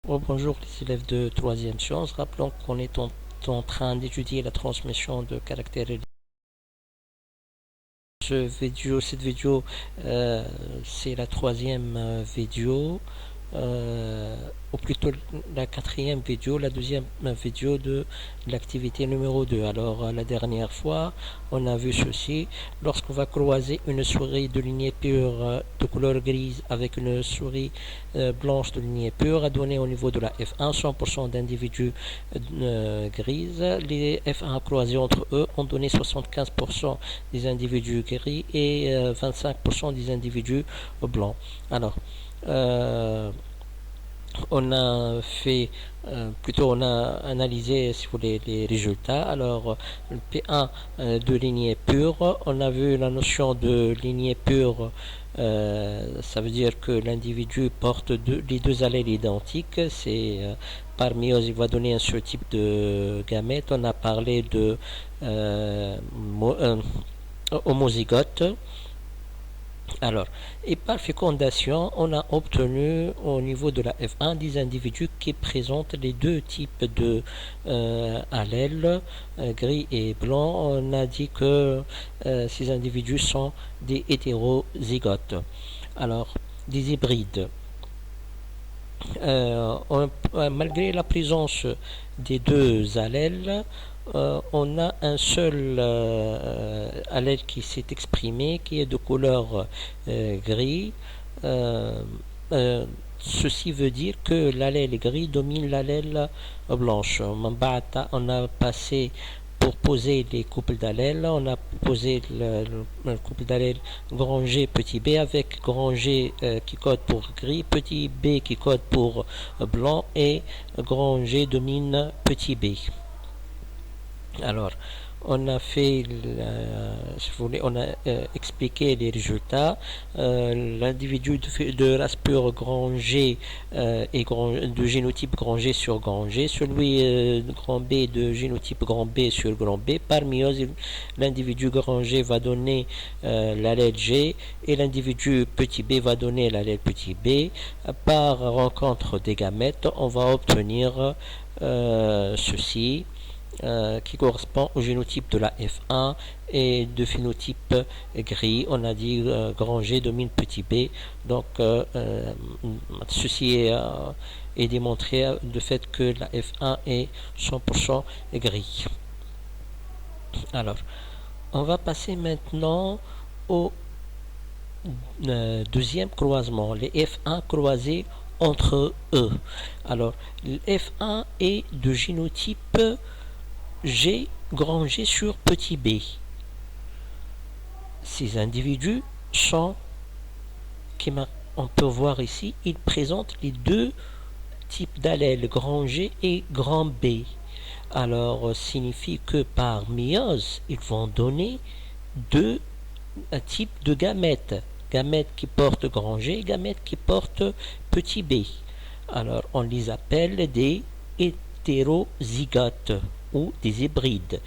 Oh, bonjour les élèves de troisième sciences. Rappelons qu'on est en train d'étudier la transmission de caractères. Cette vidéo, c'est la troisième vidéo, euh, ou plutôt la quatrième vidéo, la deuxième vidéo de l'activité numéro 2. Alors, la dernière fois, on a vu ceci. Lorsqu'on va croiser une souris de lignée pure de couleur grise avec une souris blanche de lignée pure, à donner au niveau de la F1 100% d'individus grises. Les F1 croisés entre eux ont donné 75% des individus gris et 25% des individus blancs. Alors, euh, on a fait, plutôt on a analysé si vous voulez les résultats. Alors le P1 de lignée pure, on a vu la notion de lignée pure, ça veut dire que l'individu porte les deux allèles identiques. C'est par méiose il va donner un seul type de gamète. On a parlé de homozygote. Alors, et par fécondation, on a obtenu au niveau de la F1 des individus qui présentent les deux types de allèles, gris et blanc. On a dit que ces individus sont des hétérozygotes. Alors, des hybrides. Malgré la présence des deux allèles, on a un seul allèle qui s'est exprimé, qui est de couleur gris. Euh, euh, Ceci veut dire que l'allèle gris domine l'allèle blanche. On a passé pour poser les couples d'allèles, on a posé le couple d'allèles grand G petit b avec grand G qui code pour gris, petit b qui code pour blanc et grand G domine petit b. Alors, on a fait, si vous voulez, on a expliqué les résultats. L'individu de race pure grand G de génotype grand G sur grand G, celui de grand B de génotype grand B sur grand B. Par méiose, l'individu grand G va donner l'allèle G et l'individu petit b va donner l'allèle petit b. Par rencontre des gamètes, on va obtenir ceci qui correspond au génotype de la F1 et de phénotype gris. On a dit grand G domine petit b. Donc ceci est démontré de fait que la F1 est 100% gris. Alors, on va passer maintenant au deuxième croisement, les F1 croisés entre eux. Alors, le F1 est de génotype G, grand G sur petit b. Ces individus sont, comme on peut voir ici, ils présentent les deux types d'allèles, grand G et grand B. Alors, signifie que par méiose, ils vont donner deux types de gamètes. Gamètes qui portent grand G, gamètes qui portent petit b. Alors, on les appelle des hétérozygotes ou des hybrides.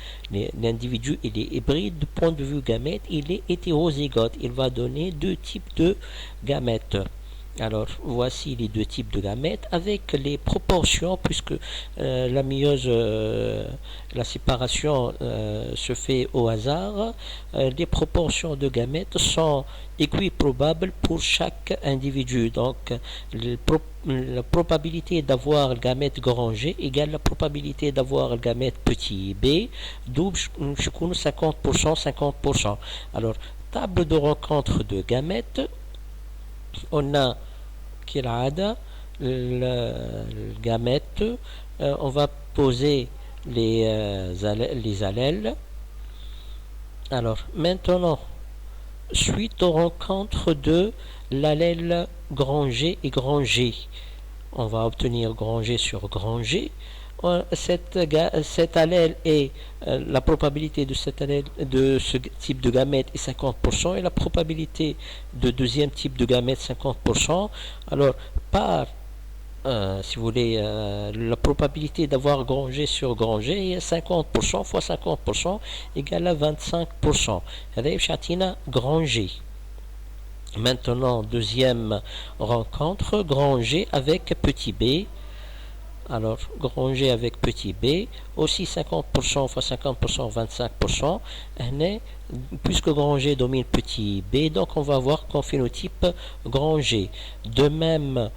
L'individu il est hybride du point de vue gamète, il est hétérozygote. Il va donner deux types de gamètes. Alors, voici les deux types de gamètes avec les proportions, puisque la méiose, la séparation se fait au hasard. Les proportions de gamètes sont équiprobables pour chaque individu. Donc, la probabilité d'avoir le gamète grand G égale la probabilité d'avoir le gamète petit b, double 50%, 50%. Alors, table de rencontre de gamètes, on a كالعادة الجامات. On va poser les allèles. Alors maintenant, suite aux rencontres de l'allèle grand G et grand G, on va obtenir grand G sur grand G. Cet allèle est la probabilité de cet allèle de ce type de gamète est 50% et la probabilité de deuxième type de gamète 50%. Alors par si vous voulez, la probabilité d'avoir grand G sur grand G est 50% fois 50% égale à 25%. هذا grand G. Maintenant, deuxième rencontre, grand G avec petit b. Alors, grand G avec petit b, aussi 50% fois 50%, 25%. Puisque grand G domine petit b, donc on va voir qu'en phénotype grand G. De même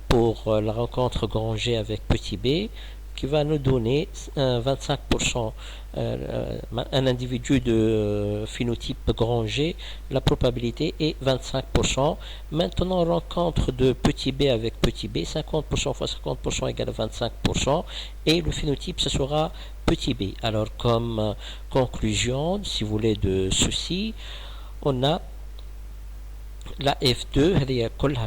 pour la rencontre grand G avec petit b, qui va nous donner 25%, un individu de phénotype grand G, la probabilité est 25%. Maintenant, rencontre de petit b avec petit b, 50% fois 50% égale 25%, et le phénotype, ce sera petit b. Alors, comme conclusion, si vous voulez, de ceci, on a la F2,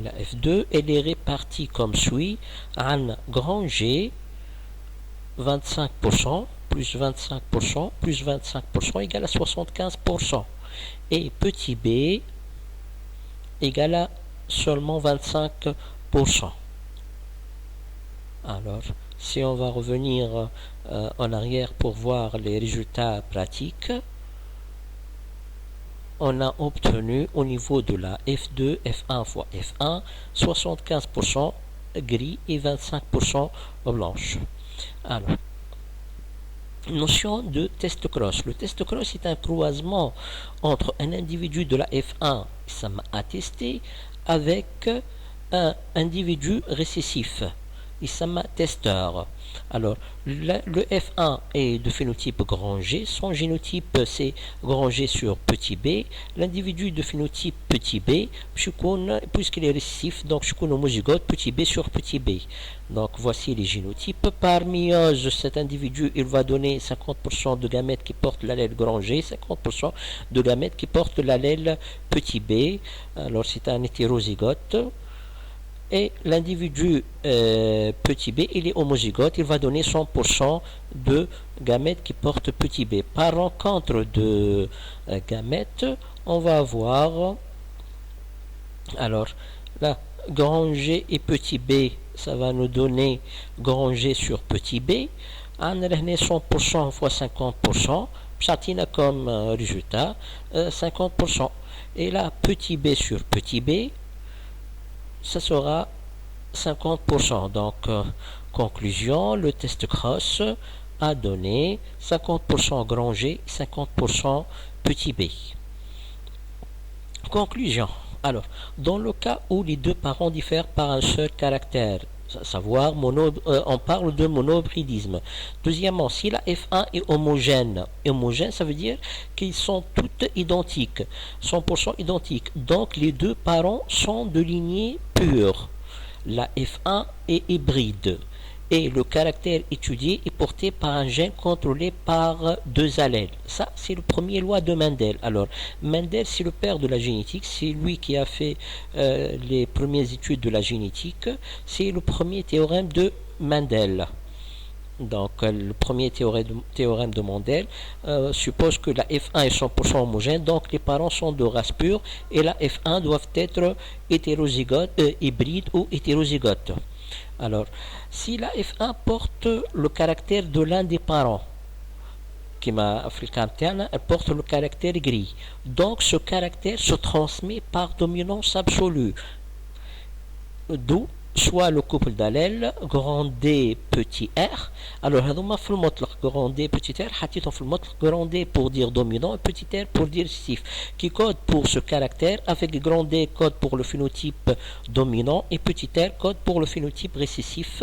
la F2, elle est répartie comme suit, en grand G, 25% plus 25% plus 25% égale à 75%. Et petit b égale à seulement 25%. Alors, si on va revenir en arrière pour voir les résultats pratiques, on a obtenu au niveau de la F2, F1 fois F1, 75% gris et 25% blanche. Alors, notion de test cross. Le test cross est un croisement entre un individu de la F1, ça m'a attesté, avec un individu récessif, Isama testeur. Alors, le F1 est de phénotype grand G, son génotype c'est grand G sur petit b. L'individu de phénotype petit b, puisqu'il est récessif, donc je connais homozygote petit b sur petit b. Donc voici les génotypes. Par méiose, cet individu il va donner 50% de gamètes qui portent l'allèle grand G, 50% de gamètes qui portent l'allèle petit b. Alors c'est un hétérozygote. Et l'individu petit b, il est homozygote, il va donner 100% de gamètes qui portent petit b. Par rencontre de gamètes, on va avoir, alors là, grand G et petit b, ça va nous donner grand G sur petit b. On a 100% fois 50%, ça comme résultat 50%. Et là, petit b sur petit b, ça sera 50%. Donc, conclusion, le test cross a donné 50% grand G, 50% petit b. Conclusion. Alors, dans le cas où les deux parents diffèrent par un seul caractère, à savoir, on parle de monohybridisme. Deuxièmement, si la F1 est homogène, ça veut dire qu'ils sont toutes identiques, 100% identiques. Donc, les deux parents sont de lignée pure. La F1 est hybride et le caractère étudié est porté par un gène contrôlé par deux allèles. Ça, c'est le premier loi de Mendel. Alors, Mendel, c'est le père de la génétique, c'est lui qui a fait les premières études de la génétique, c'est le premier théorème de Mendel. Donc, le premier théorème de Mendel suppose que la F1 est 100% homogène, donc les parents sont de race pure, et la F1 doivent être hétérozygote, hybride ou hétérozygote. Alors, si la F1 porte le caractère de l'un des parents, elle porte le caractère gris, donc ce caractère se transmet par dominance absolue, d'où soit le couple d'allèles grand D petit r. Alors هذوما في المطلق grand D petit r حطيتهم في المطلق grand D pour dire dominant et petit r pour dire récessif, qui code pour ce caractère, avec grand D code pour le phénotype dominant et petit r code pour le phénotype récessif,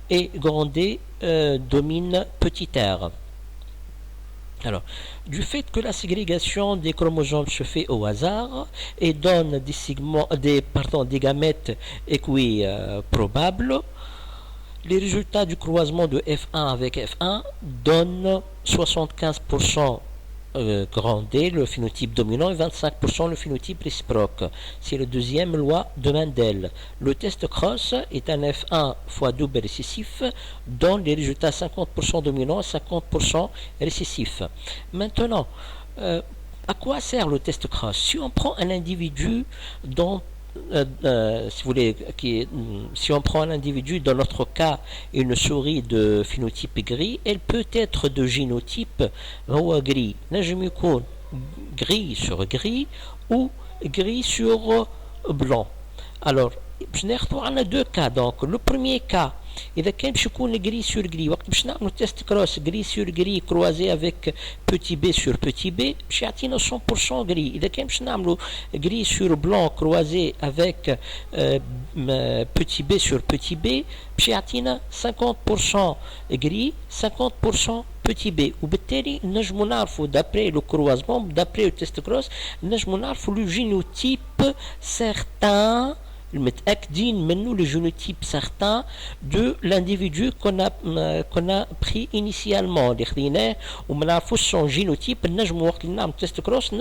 et grand D domine petit r. Alors, du fait que la ségrégation des chromosomes se fait au hasard et donne des gamètes équiprobables, les résultats du croisement de F1 avec F1 donnent 75% grand D, le phénotype dominant, et 25% le phénotype réciproque. C'est la deuxième loi de Mendel. Le test cross est un F1 fois double récessif, donne les résultats 50% dominant et 50% récessif. Maintenant, à quoi sert le test cross? Si on prend un individu dont si vous voulez, si on prend un individu, dans notre cas une souris de phénotype gris, elle peut être de génotype gris, gris sur gris ou gris sur blanc. Alors, باش ناخذوا عندنا دو كا. دونك لو بروميير كا اذا كان باش يكون غري سور غري، وقت باش نعملوا تيست كروس غري سور غري كروازي افيك بوتي بي سور بوتي بي باش يعطينا 100% غري. اذا كان باش نعملوا غري سور بلون كروازي افيك بوتي بي سور بوتي بي باش يعطينا 50% غري 50% بوتي بي. وبالتالي نجموا نعرفوا دابري لو كروازمون دابري لو تيست كروس نجموا نعرفوا لو جينوتيب سيغتان المتأكدين منه le génotype certain de l'individu qu'on a pris initialement اللي خذيناه وما نعرفوش son génotype. نجموا وقت اللي نعمل تيست كروس